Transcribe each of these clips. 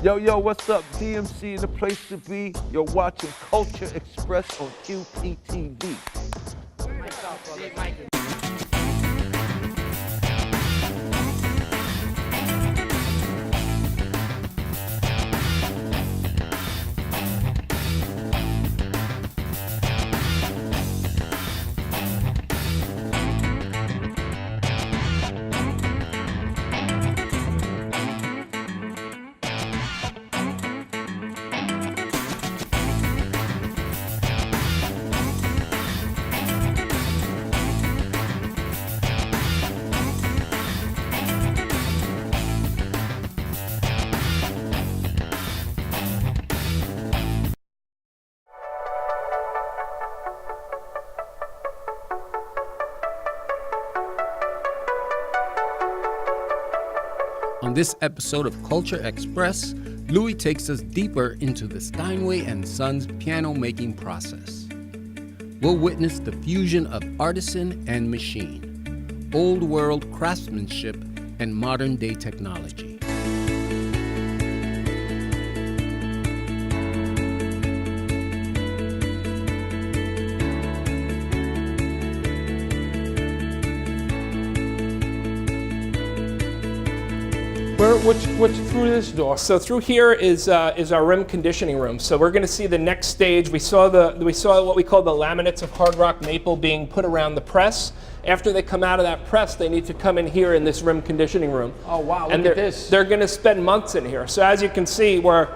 Yo, what's up? DMC in the place to be. You're watching Culture Express on QPTV. On this episode of Culture Express, Louis takes us deeper into the Steinway and Sons piano making process. We'll witness the fusion of artisan and machine, old world craftsmanship and modern day technology. What's through this door? So through here is our REM Conditioning Room. So we're going to see the next stage. We saw what we call the laminates of hard rock maple being put around the press. After they come out of that press, they need to come in here in this REM Conditioning Room. Oh wow! Look at this. They're going to spend months in here. So as you can see, we're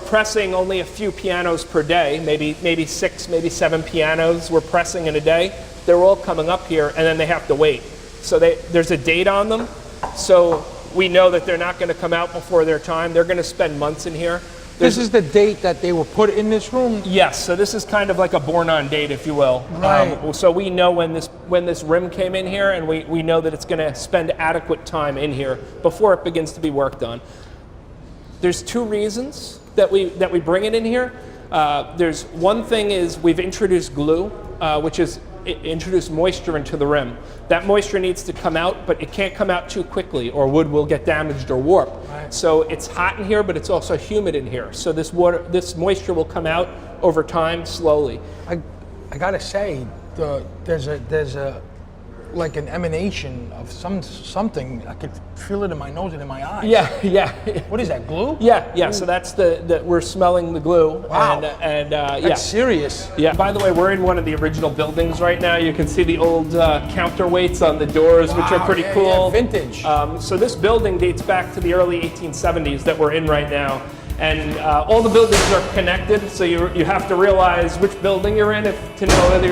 pressing only a few pianos per day, maybe 6, maybe 7 pianos we're pressing in a day. They're all coming up here, and then they have to wait. So there's a date on them. So we know that they're not going to come out before their time. They're going to spend months in here. This is the date that they were put in this room? Yes, so this is kind of like a born-on date, if you will. Right. So we know when this REM came in here, and we know that it's going to spend adequate time in here before it begins to be worked on. There's 2 reasons that we bring it in here. There's one thing is we've introduced glue, which is introduce moisture into the REM. That moisture needs to come out, but it can't come out too quickly or wood will get damaged or warped. Right. So it's hot in here, but it's also humid in here. So this moisture will come out over time slowly. I gotta say, there's a like an emanation of something. I could feel it in my nose and in my eyes. Yeah. What is that, glue? Yeah. So that's we're smelling the glue. Wow. And that's serious. Yeah. By the way, we're in one of the original buildings right now. You can see the old counterweights on the doors, which are pretty cool. Yeah, vintage. So this building dates back to the early 1870s that we're in right now. And all the buildings are connected, so you have to realize which building you're in to know whether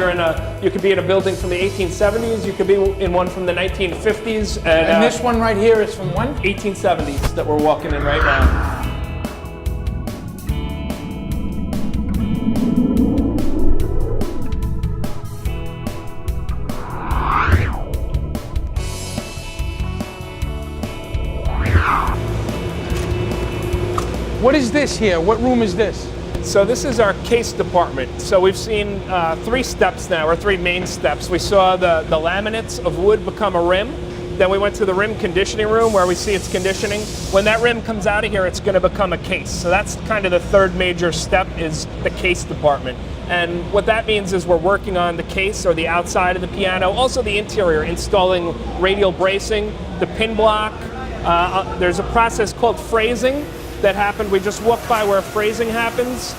you could be in a building from the 1870s, you could be in one from the 1950s. And this one right here is from when? 1870s that we're walking in right now. What is this here? What room is this? So this is our case department. So we've seen 3 steps now, or 3 main steps. We saw the laminates of wood become a rim. Then we went to the REM Conditioning Room where we see its conditioning. When that rim comes out of here, it's going to become a case. So that's kind of the 3rd major step, is the case department. And what that means is we're working on the case or the outside of the piano, also the interior, installing radial bracing, the pin block. There's a process called phrasing that happened. We just walked by where phrasing happens.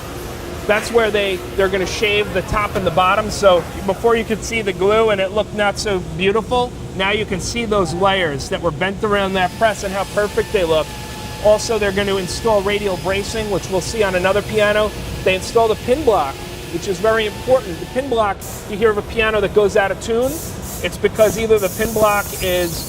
That's where they're going to shave the top and the bottom. So before you could see the glue and it looked not so beautiful, now you can see those layers that were bent around that press and how perfect they look. Also, they're going to install radial bracing, which we'll see on another piano. They install the pin block, which is very important. The pin block, you hear of a piano that goes out of tune, it's because either the pin block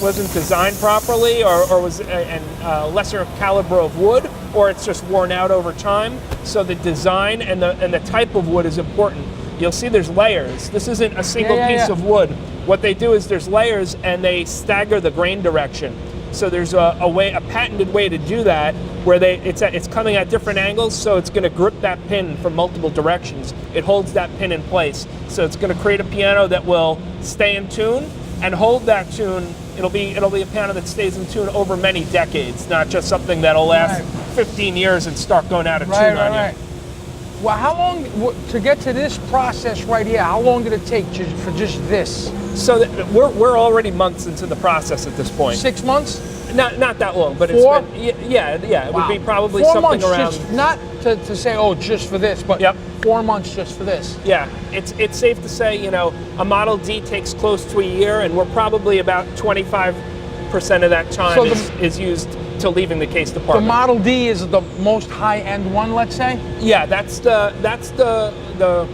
wasn't designed properly or was a lesser caliber of wood, or it's just worn out over time. So the design and the type of wood is important. You'll see there's layers. This isn't a single piece of wood. What they do is there's layers and they stagger the grain direction. So there's a patented way to do that where it's coming at different angles, so it's going to grip that pin from multiple directions. It holds that pin in place. So it's going to create a piano that will stay in tune and hold that tune. It'll be a piano that stays in tune over many decades, not just something that'll last 15 years and start going out of Right, tune on right, you. right. Well, how long, to get to this process right here, how long did it take for just this? So we're already months into the process at this point. 6 months? Not that long, but 4? it's been, yeah, it would be probably 4 something months around. just, not to say, oh, just for this, but Yep. 4 months just for this. Yeah, it's safe to say, you know, a Model D takes close to a year, and we're probably about 25% of that time So is used to leaving the case The department. Model D is the most high-end one, let's say? Yeah, that's the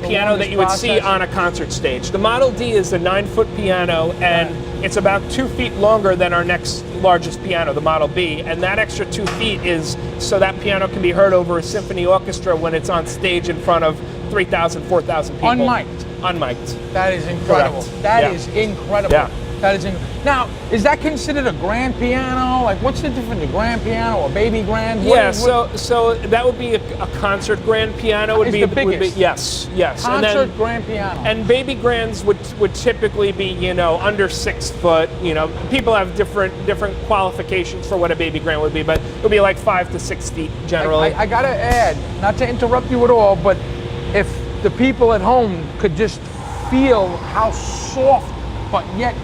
piano that you would see process? on a concert stage. The Model D is a 9-foot piano, and it's about 2 feet longer than our next largest piano, the Model B. And that extra 2 feet is so that piano can be heard over a symphony orchestra when it's on stage in front of 3,000, 4,000 people. Unmiked. Unmiked. That is incredible. Correct. That Yeah. is incredible. Yeah. That is now, is that considered a grand piano? Like, what's the difference, a grand piano, a baby grand? What Yeah, is- so that would be a concert grand piano. Would Is be the biggest. yes. concert grand piano. And baby grands would typically be, you know, under 6 foot. You know, people have different qualifications for what a baby grand would be, but it would be like 5 to 6 feet generally. I gotta add, not to interrupt you at all, but if the people at home could just feel how soft, but yet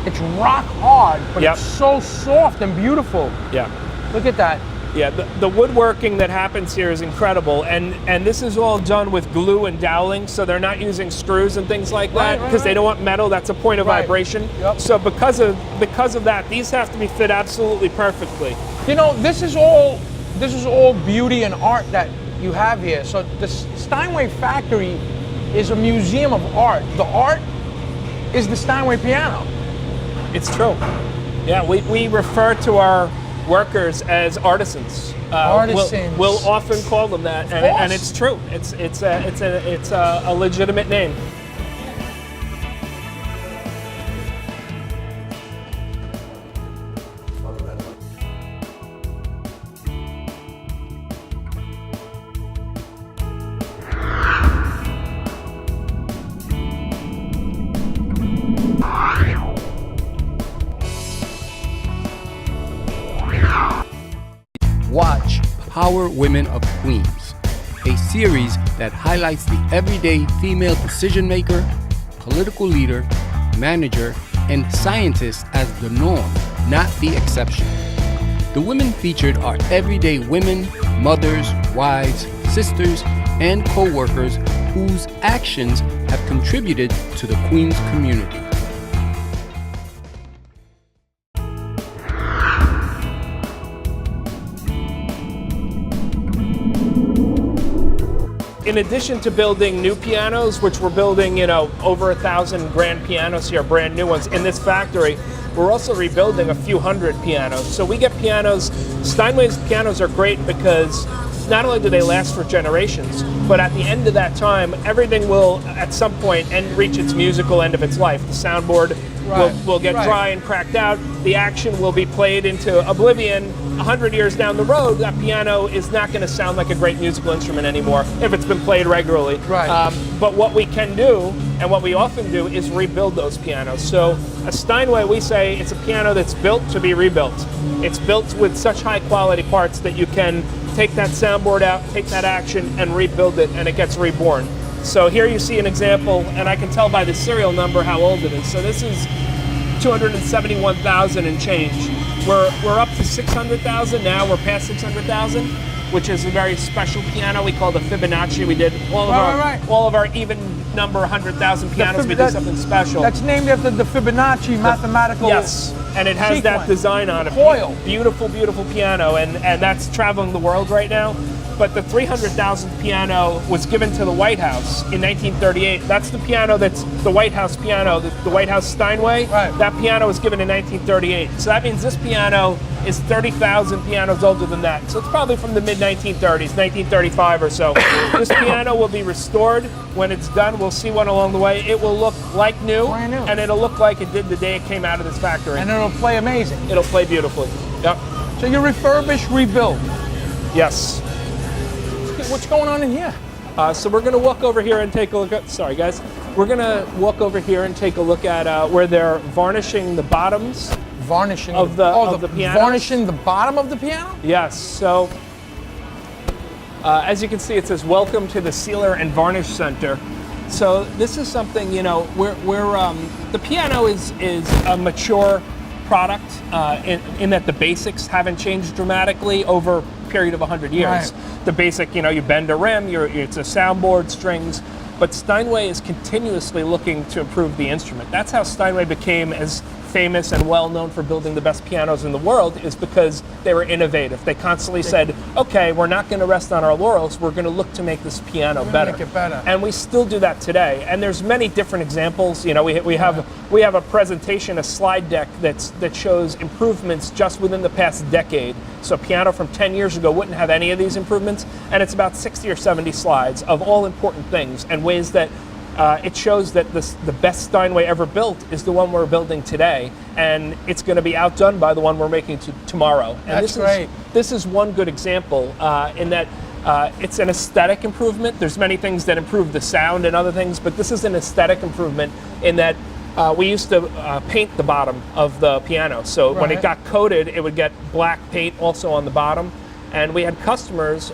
it's rock hard, but Yep. it's so soft and beautiful. Yeah. Look at that. Yeah, the woodworking that happens here is incredible, and this is all done with glue and doweling, so they're not using screws and things like that Right, because they don't want metal. That's a point of Right. vibration. Yep. So because of that, these have to be fit absolutely perfectly. You know, this is all beauty and art that you have here. So the Steinway factory is a museum of art. The art is the Steinway piano. It's true. Yeah, we refer to our workers as artisans. Artisans. We'll often call them that, and course. it's true. It's a legitimate name. Watch Power Women of Queens, a series that highlights the everyday female decision maker, political leader, manager, and scientist as the norm, not the exception. The women featured are everyday women, mothers, wives, sisters, and co-workers whose actions have contributed to the Queens community. In addition to building new pianos, which we're building, you know, over 1,000 grand pianos here, brand new ones in this factory, we're also rebuilding a few hundred pianos. So we get pianos. Steinway's pianos are great because not only do they last for generations, but at the end of that time, everything will, at some point, reach its musical end of its life. The soundboard will get dry and cracked out. The action will be played into oblivion. 100 years down the road, that piano is not going to sound like a great musical instrument anymore if it's been played regularly. Right. But what we can do, and what we often do, is rebuild those pianos. So a Steinway, we say it's a piano that's built to be rebuilt. It's built with such high quality parts that you can take that soundboard out, take that action, and rebuild it, and it gets reborn. So here you see an example, and I can tell by the serial number how old it is. So this is 271,000 and change. We're up to 600,000 now. We're past 600,000, which is a very special piano we call the Fibonacci. We did all of our even number 100,000 pianos. We did something special. That's named after the Fibonacci mathematical. Yes, and it has that sequence. design on it. Coil. Beautiful, beautiful piano, and that's traveling the world right now. But the 300,000th piano was given to the White House in 1938. That's the piano that's the White House piano, the White House Steinway. Right. That piano was given in 1938. So that means this piano is 30,000 pianos older than that. So it's probably from the mid-1930s, 1935 or so. This piano will be restored. When it's done, we'll see one along the way. It will look like new, Brand new. and it'll look like it did the day it came out of this factory. And it'll play amazing. It'll play beautifully. Yep. So you refurbish, rebuild. Yes. What's going on in here? So we're going to walk over here and take a look at, sorry guys, we're going to walk over here and take a look at where they're varnishing the bottoms. Varnishing Of the piano? Varnishing the bottom of the piano? Yes, so As you can see, it says "Welcome to the Sealer and Varnish Center." So this is something, you know, the piano is a mature product in that the basics haven't changed dramatically over a period of 100 years. Right. The basic, you know, you bend a rim, it's a soundboard, strings, but Steinway is continuously looking to improve the instrument. That's how Steinway became as famous and well known for building the best pianos in the world, is because they were innovative. They constantly said, okay, we're not going to rest on our laurels, we're going to look to make this piano better. Make it better. And we still do that today. And there's many different examples. You know, we have a presentation, a slide deck that shows improvements just within the past decade. So a piano from 10 years ago wouldn't have any of these improvements, and it's about 60 or 70 slides of all important things and ways that it shows that the best Steinway ever built is the one we're building today, and it's going to be outdone by the one we're making tomorrow. And That's great. This is one good example in that it's an aesthetic improvement. There's many things that improve the sound and other things, but this is an aesthetic improvement in that we used to paint the bottom of the piano. So when it got coated, it would get black paint also on the bottom. And we had customers,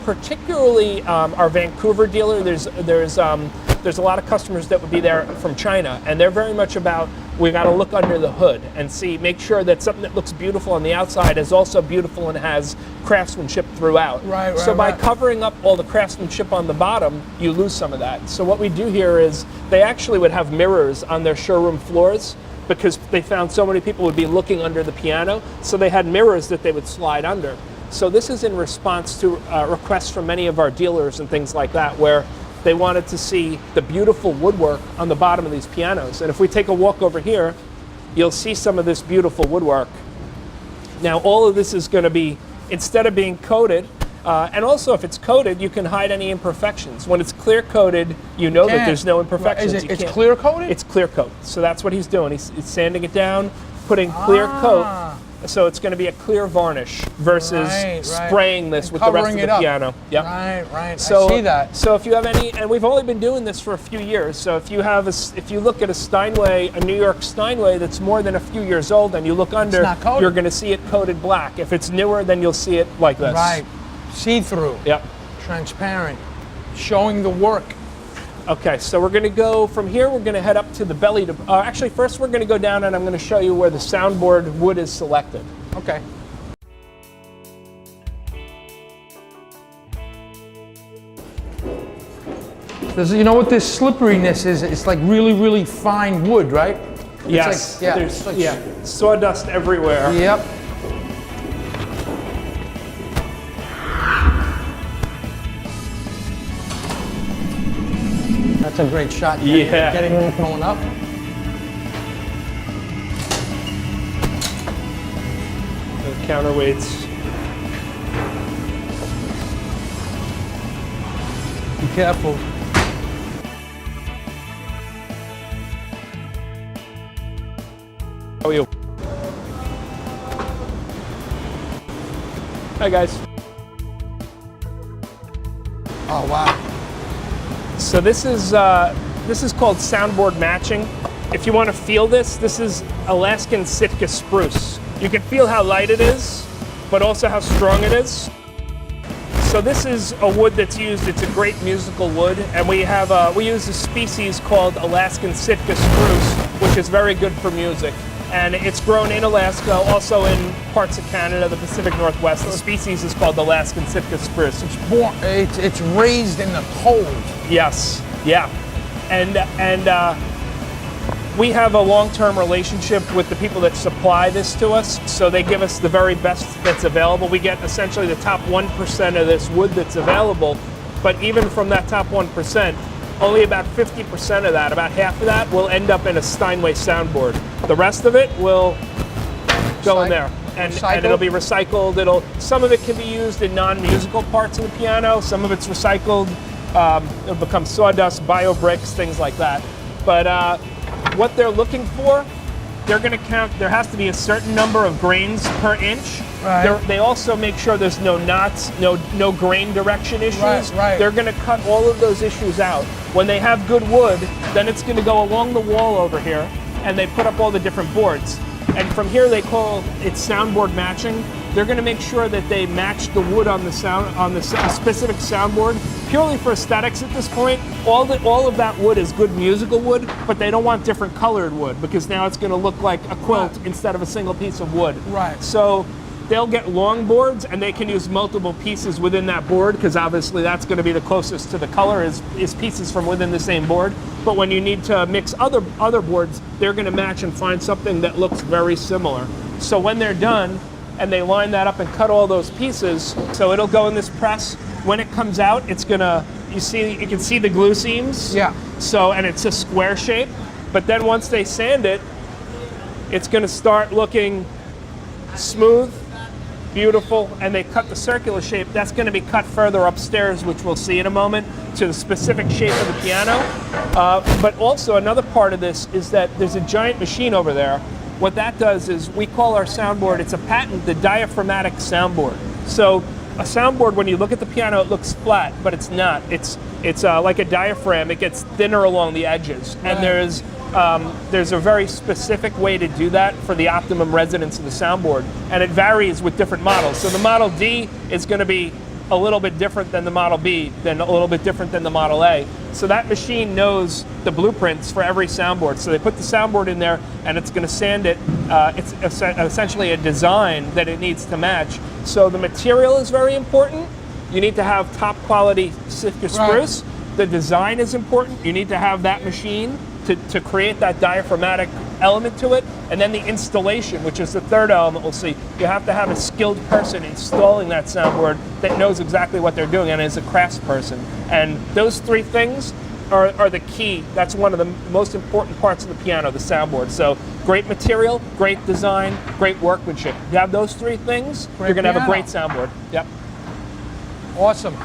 particularly our Vancouver dealer. There's a lot of customers that would be there from China, and they're very much about, we got to look under the hood and make sure that something that looks beautiful on the outside is also beautiful and has craftsmanship throughout. So by covering up all the craftsmanship on the bottom, you lose some of that. So what we do here is they actually would have mirrors on their showroom floors, because they found so many people would be looking under the piano, so they had mirrors that they would slide under. So this is in response to requests from many of our dealers and things like that, where they wanted to see the beautiful woodwork on the bottom of these pianos. And if we take a walk over here, you'll see some of this beautiful woodwork. Now all of this is going to be, instead of being coated, and also if it's coated, you can hide any imperfections. When it's clear coated, you know that there's no imperfections. It's clear coated? It's clear coat. So that's what he's doing. He's sanding it down, putting clear coat. So it's going to be a clear varnish versus spraying this with the rest of the piano. Yep. Right. So, I see that. So if you have any, and we've only been doing this for a few years. So if you have, if you look at a Steinway, a New York Steinway that's more than a few years old, and you look under, you're going to see it coated black. If it's newer, then you'll see it like this. Right. See-through. Yep. Transparent. Showing the work. Okay, so we're going to go from here, we're going to head up to the belly. Actually, first we're going to go down and I'm going to show you where the soundboard wood is selected. Okay. You know what this slipperiness is? It's like really, really fine wood, right? Yes. It's like, There's sawdust everywhere. Yep. That's a great shot. Getting it going up. The counterweights. Be careful. How are you? Hi guys. Oh wow. So this is called Soundboard Matching. If you want to feel this is Alaskan Sitka spruce. You can feel how light it is, but also how strong it is. So this is a wood that's used, it's a great musical wood, and we use a species called Alaskan Sitka spruce, which is very good for music. And it's grown in Alaska, also in parts of Canada, the Pacific Northwest. The species is called Alaskan Sitka spruce. It's raised in the cold. Yes, yeah. And we have a long-term relationship with the people that supply this to us, so they give us the very best that's available. We get essentially the top 1% of this wood that's available, but even from that top 1%, only about 50% of that, about half of that, will end up in a Steinway soundboard. The rest of it will go in there, and it'll be recycled. Some of it can be used in non-musical parts of the piano. Some of it's recycled. It'll become sawdust, bio bricks, things like that. But what they're looking for, they're going to count. There has to be a certain number of grains per inch. Right. They also make sure there's no knots, no grain direction issues. Right. They're going to cut all of those issues out. When they have good wood, then it's going to go along the wall over here, and they put up all the different boards. And from here they call it soundboard matching. They're going to make sure that they match the wood on the specific soundboard, purely for aesthetics at this point. All of that wood is good musical wood, but they don't want different colored wood because now it's going to look like a quilt instead of a single piece of wood. Right. So they'll get long boards, and they can use multiple pieces within that board because obviously that's going to be the closest to the color is pieces from within the same board. But when you need to mix other boards, they're going to match and find something that looks very similar. So when they're done and they line that up and cut all those pieces, so it'll go in this press. When it comes out, it's gonna, you can see the glue seams. Yeah. So, and it's a square shape. But then once they sand it, it's gonna start looking smooth, beautiful, and they cut the circular shape. That's going to be cut further upstairs, which we'll see in a moment, to the specific shape of the piano. But also another part of this is that there's a giant machine over there. What that does is we call our soundboard, it's a patent, the diaphragmatic soundboard. So a soundboard, when you look at the piano, it looks flat, but it's not. It's like a diaphragm. It gets thinner along the edges, and there's a very specific way to do that for the optimum resonance of the soundboard, and it varies with different models. So the Model D is going to be a little bit different than the Model B, then a little bit different than the Model A. So that machine knows the blueprints for every soundboard. So they put the soundboard in there, and it's going to sand it. It's essentially a design that it needs to match. So the material is very important. You need to have top quality Sitka spruce. The design is important. You need to have that machine to create that diaphragmatic element to it. And then the installation, which is the third element we'll see. You have to have a skilled person installing that soundboard that knows exactly what they're doing and is a craftsperson. And those three things are the key. That's one of the most important parts of the piano, the soundboard. So great material, great design, great workmanship. You have those three things, you're going to have a great soundboard. Yep. Awesome.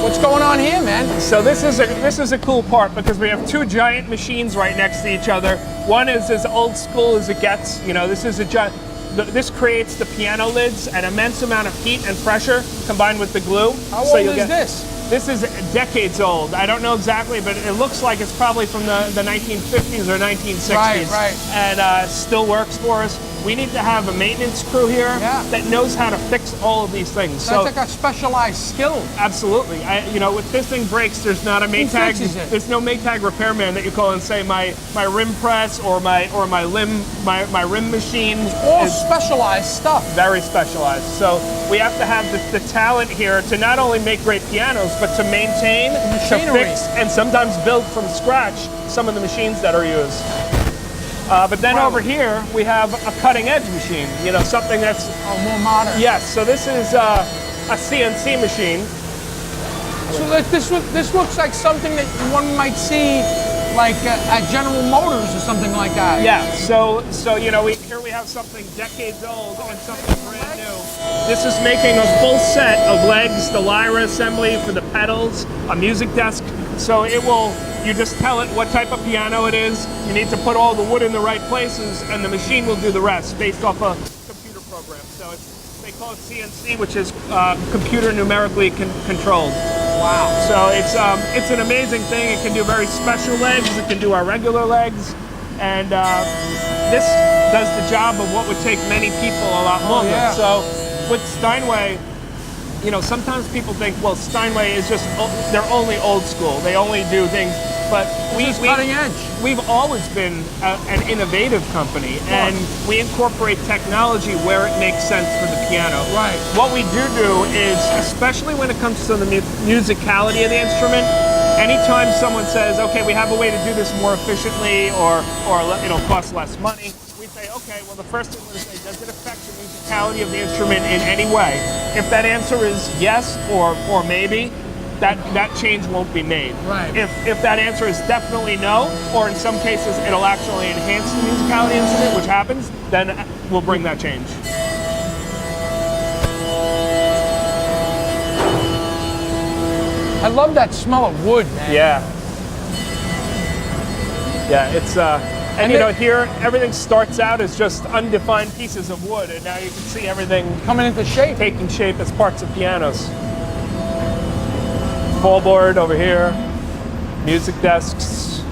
What's going on here, man? So this is a cool part because we have two giant machines right next to each other. One is as old school as it gets. You know, this creates the piano lids, an immense amount of heat and pressure combined with the glue. How old is this? This is decades old. I don't know exactly, but it looks like it's probably from the 1950s or 1960s. Right. And still works for us. We need to have a maintenance crew here that knows how to fix all of these things. That's like a specialized skill. Absolutely. If this thing breaks, there's not a Maytag. There's no Maytag repairman that you call and say my rim press or my rim machine. It's all specialized stuff. Very specialized. So we have to have the talent here to not only make great pianos, but to maintain, to fix, and sometimes build from scratch some of the machines that are used. But then over here, we have a cutting edge machine, something that's more modern. Yes, so this is a CNC machine. So this looks like something that one might see like at General Motors or something like that. Yeah, so here we have something decades old and something brand new. This is making a full set of legs, the lyra assembly for the pedals, a music desk. So you just tell it what type of piano it is. You need to put all the wood in the right places, and the machine will do the rest based off a computer program. So they call it CNC, which is computer numerically controlled. Wow. So it's an amazing thing. It can do very special legs. It can do our regular legs, and this does the job of what would take many people a lot longer. Yeah. So with Steinway, sometimes people think, well, Steinway is they're only old school. They only do things, but cutting edge. We've always been an innovative company, and we incorporate technology where it makes sense for the piano. Right. What we do is, especially when it comes to the musicality of the instrument, anytime someone says, okay, we have a way to do this more efficiently or it'll cost less money, we say, okay, well, the first thing we're going to say, does it affect the musicality of the instrument in any way? If that answer is yes or maybe, that change won't be made. Right. If that answer is definitely no, or in some cases it'll actually enhance the musicality of the instrument, which happens, then we'll bring that change. I love that smell of wood, man. Yeah. Yeah, it's and here everything starts out as just undefined pieces of wood, and now you can see everything coming into shape, taking shape as parts of pianos. Fallboard over here, music desk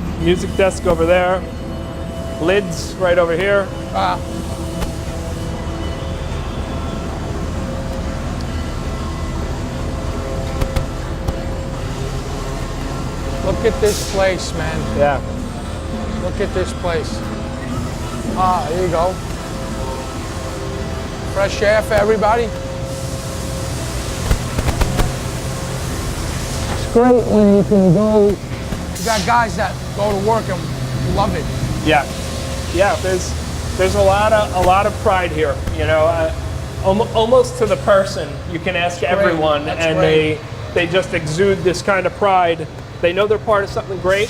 over there, lids right over here. Look at this place, man. Yeah. Look at this place. Ah, there you go. Fresh air for everybody. It's great when you can go. You got guys that go to work and love it. Yeah. Yeah. There's a lot of pride here. You know, almost to the person. You can ask everyone, That's and great. they just exude this kind of pride. They know they're part of something great,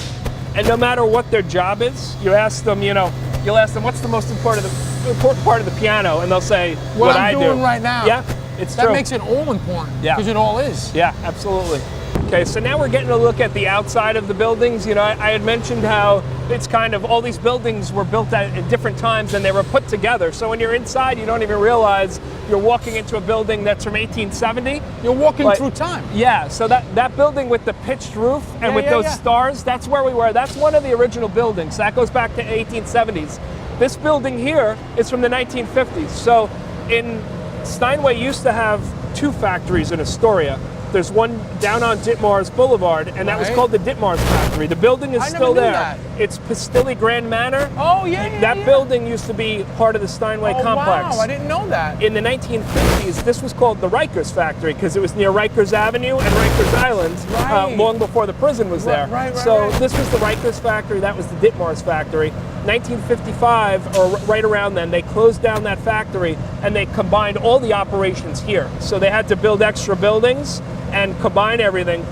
and no matter what their job is, you ask them. You know, you'll ask them what's the most important part of the piano, and they'll say what I do. I'm doing right now. Yeah, it's true. That makes it all important. Yeah. Because it all is. Yeah, absolutely. Okay, so now we're getting a look at the outside of the buildings. You know, I had mentioned how it's kind of all these buildings were built at different times and they were put together. So when you're inside, you don't even realize you're walking into a building that's from 1870. You're walking through time. Yeah, so that building with the pitched roof and with those stars, that's where we were. That's one of the original buildings. That goes back to 1870s. This building here is from the 1950s. So Steinway used to have two factories in Astoria. There's one down on Ditmars Boulevard, and that was called the Ditmars Factory. The building is still there. That. It's Pastilli Grand Manor. Oh, yeah. That building used to be part of the Steinway complex. Wow, I didn't know that. In the 1950s, this was called the Rikers Factory because it was near Rikers Avenue and Rikers Island long before the prison was there. So this was the Rikers Factory, that was the Ditmars Factory. 1955, or right around then, they closed down that factory and they combined all the operations here. So they had to build extra buildings and combine everything.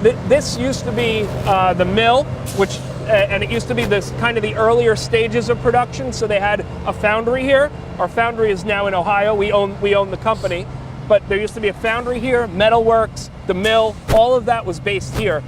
This used to be the mill, which and it used to be this kind of the earlier stages of production. So they had a foundry here. Our foundry is now in Ohio. We own the company, but there used to be a foundry here, metalworks, the mill. All of that was based here.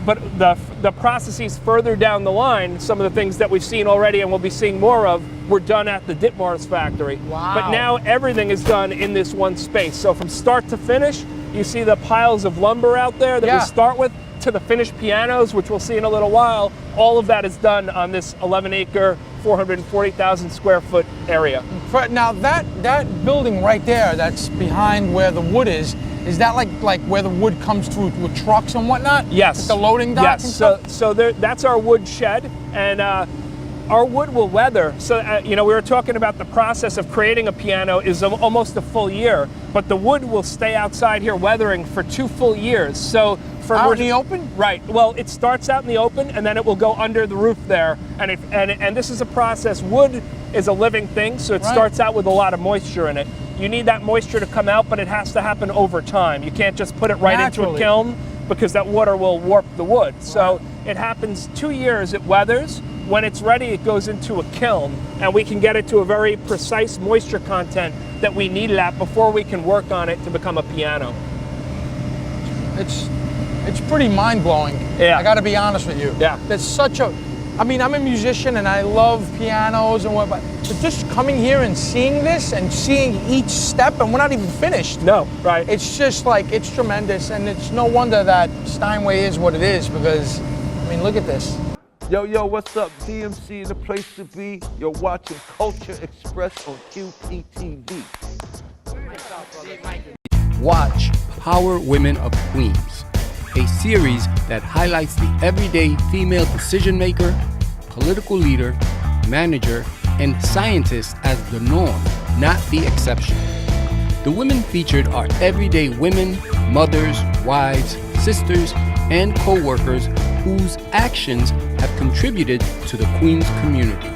But the processes further down the line, some of the things that we've seen already and we'll be seeing more of, were done at the Ditmars factory. Wow. But now everything is done in this one space. So from start to finish, you see the piles of lumber out there that we start with, to the finished pianos, which we'll see in a little while. All of that is done on this 11-acre, 440,000 square foot area. Now that building right there, that's behind where the wood is that like where the wood comes through with trucks and whatnot? Yes. With the loading docks and stuff? So that's our wood shed, and our wood will weather. So, you know, we were talking about the process of creating a piano is almost a full year, but the wood will stay outside here weathering for 2 full years. So out in the open? Right. Well, it starts out in the open, and then it will go under the roof there. And this is a process. Wood is a living thing, so it starts out with a lot of moisture in it. You need that moisture to come out, but it has to happen over time. You can't just put it right into a kiln because that water will warp the wood. So it happens 2 years, it weathers. When it's ready, it goes into a kiln, and we can get it to a very precise moisture content that we need it at before we can work on it to become a piano. It's pretty mind-blowing. Yeah. I gotta be honest with you. Yeah. There's such a, I mean, I'm a musician and I love pianos and whatnot, but just coming here and seeing this and seeing each step, and we're not even finished. No, right. It's just like, it's tremendous, and it's no wonder that Steinway is what it is, because, I mean, look at this. Yo, what's up? DMC in the place to be. You're watching Culture Express on QPTV. Watch Power Women of Queens, a series that highlights the everyday female decision maker, political leader, manager, and scientist as the norm, not the exception. The women featured are everyday women, mothers, wives, sisters, and co-workers whose actions have contributed to the Queens community.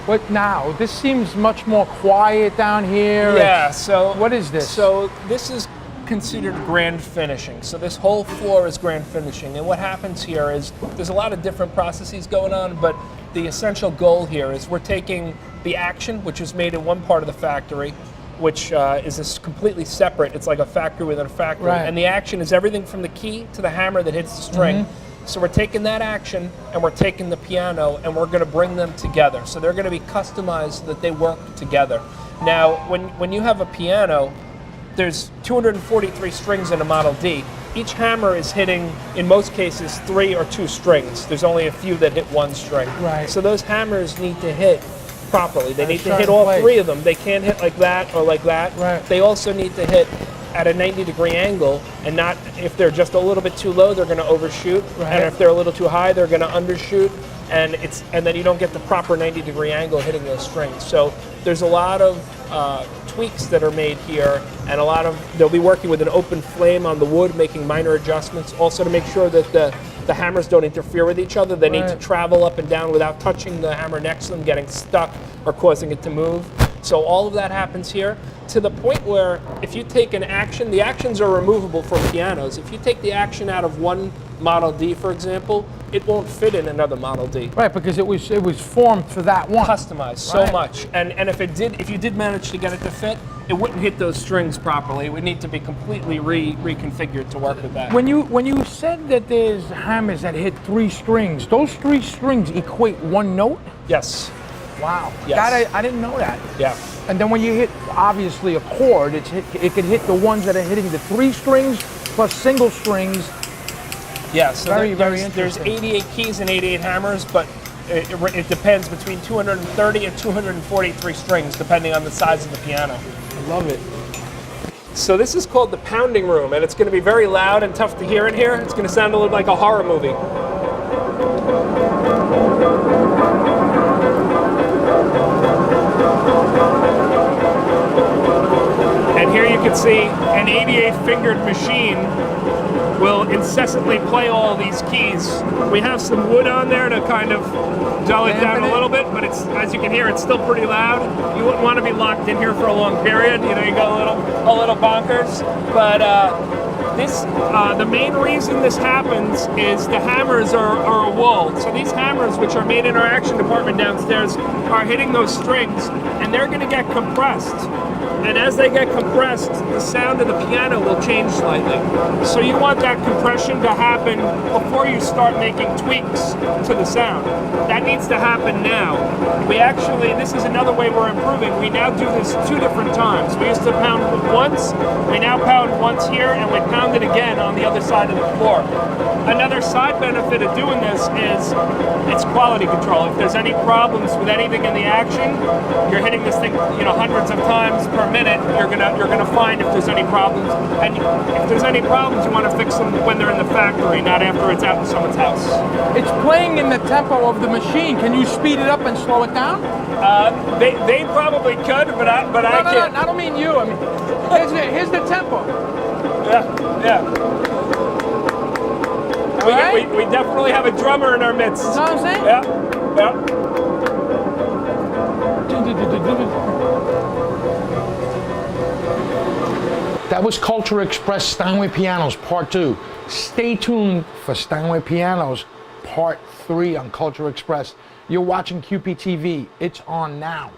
What now? This seems much more quiet down here. Yeah, so what is this? So this is considered grand finishing. So this whole floor is grand finishing. And what happens here is there's a lot of different processes going on, but the essential goal here is we're taking the action, which is made in one part of the factory, which is completely separate. It's like a factory within a factory. Right. And the action is everything from the key to the hammer that hits the string. So we're taking that action and we're taking the piano and we're going to bring them together. So they're going to be customized so that they work together. Now, when you have a piano, there's 243 strings in a Model D. Each hammer is hitting, in most cases, 3 or 2 strings. There's only a few that hit 1 string. Right. So those hammers need to hit properly. They At a need to hit certain all place. 3 of them. They can't hit like that or like that. Right. They also need to hit at a 90-degree angle, and not, if they're just a little bit too low, they're going to overshoot. Right. And if they're a little too high, they're going to undershoot. And then you don't get the proper 90-degree angle hitting those strings. So there's a lot of tweaks that are made here, and they'll be working with an open flame on the wood, making minor adjustments, also to make sure that the hammers don't interfere with each other. They need to Right. travel up and down without touching the hammer next to them, getting stuck or causing it to move. So all of that happens here, to the point where if you take an action, the actions are removable from pianos. If you take the action out of one Model D, for example, it won't fit in another Model D. Right, because it was formed for that one. Customized so Right. much, and if you did manage to get it to fit, it wouldn't hit those strings properly. It would need to be completely reconfigured to work with that. When you said that there's hammers that hit 3 strings, those 3 strings equate 1 note? Yes. Wow. Yes. That I didn't know that. Yeah. And then when you hit, obviously, a chord, it could hit the ones that are hitting the 3 strings plus single strings. Yeah. So Very there's interesting. 88 keys and 88 hammers, but it depends between 230 and 243 strings, depending on the size of the piano. I love it. So this is called the pounding room, and it's going to be very loud and tough to hear in here. It's going to sound a little like a horror movie. And here you can see an 88-fingered machine will incessantly play all these keys. We have some wood on there to kind of dull it down a little bit, but it's, as you can hear, it's still pretty loud. You wouldn't want to be locked in here for a long period. You know, you go a little bonkers. But the main reason this happens is the hammers are a wool. So these hammers, which are made in our action department downstairs, are hitting those strings, and they're going to get compressed. And as they get compressed, the sound of the piano will change slightly. So you want that compression to happen before you start making tweaks to the sound. That needs to happen now. This is another way we're improving. We now do this 2 different times. We used to pound once, we now pound once here, and we pound it again on the other side of the floor. Another side benefit of doing this is it's quality control. If there's any problems with anything in the action, you're hitting this thing, hundreds of times per minute. You're gonna find if there's any problems, and if there's any problems, you want to fix them when they're in the factory, not after it's out in someone's house. It's playing in the tempo of the machine. Can you speed it up and slow it down? They probably could, but I can't. No, I don't mean you. I mean, here's the tempo. Yeah. We definitely have a drummer in our midst. You know what I'm saying? Yeah. That was Culture Express Steinway Pianos Part 2. Stay tuned for Steinway Pianos Part 3 on Culture Express. You're watching QPTV. It's on now.